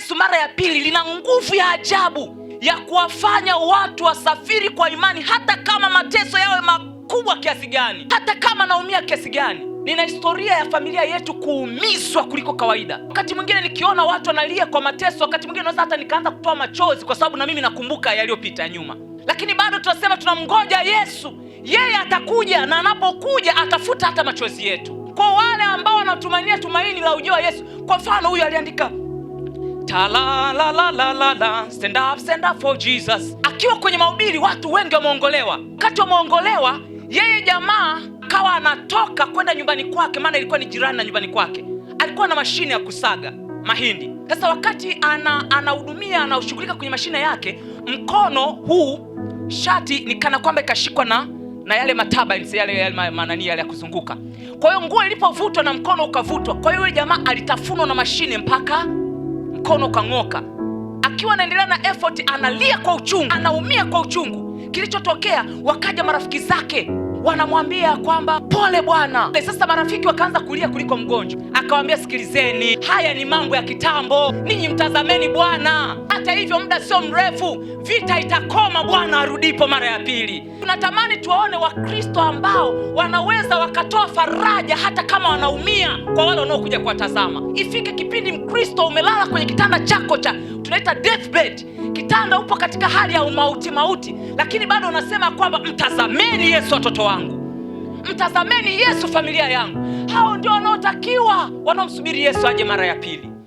Yesu mara ya pili lina nguvu ya ajabu ya kuwafanya watu wasafiri kwa imani, hata kama mateso yawe makubwa kiasi gani, hata kama naumia kiasi gani. Nina historia ya familia yetu kuumizwa kuliko kawaida. Wakati mwingine nikiona watu wanalia kwa mateso, wakati mwingine naweza hata nikaanza kutoa machozi, kwa sababu na mimi nakumbuka yaliyopita nyuma. Lakini bado tunasema tunamngoja Yesu. Yeye atakuja, na anapokuja atafuta hata machozi yetu. Kwa wale ambao wanatumainia tumaini la ujio wa Yesu, kwa mfano huyu aliandika la la la la la la, stand up for Jesus. Akiwa kwenye mahubiri watu wengi wameongolewa. Wakati wameongolewa, yeye jamaa akawa anatoka kwenda nyumbani kwake, maana ilikuwa ni jirani na nyumbani kwake. Alikuwa na mashine ya kusaga mahindi. Sasa wakati anahudumia, anashughulika kwenye mashine yake, mkono huu shati ni kana kwamba ikashikwa na yale mataba yale manani yale ya kuzunguka. Kwa hiyo nguo ilipovutwa na mkono ukavutwa. Kwa hiyo yule jamaa alitafunwa na mashine mpaka mkono ukang'oka. Akiwa anaendelea na effort, analia kwa uchungu, anaumia kwa uchungu. Kilichotokea, wakaja marafiki zake wanamwambia kwamba pole bwana. Sasa marafiki wakaanza kulia kuliko mgonjwa. Akawaambia, sikilizeni, haya ni mambo ya kitambo, ninyi mtazameni Bwana. Hata hivyo muda sio mrefu vita itakoma Bwana arudipo mara ya pili. Tunatamani tuwaone Wakristo ambao wanaweza wakatoa faraja hata kama wanaumia kwa wale wanaokuja kuwatazama. Ifike kipindi Mkristo umelala kwenye kitanda chako cha tunaita deathbed, kitanda upo katika hali ya mauti, lakini bado unasema kwamba mtazameni Yesu watoto wangu, mtazameni Yesu familia yangu. Hao ndio wanaotakiwa, wanaomsubiri Yesu aje mara ya pili.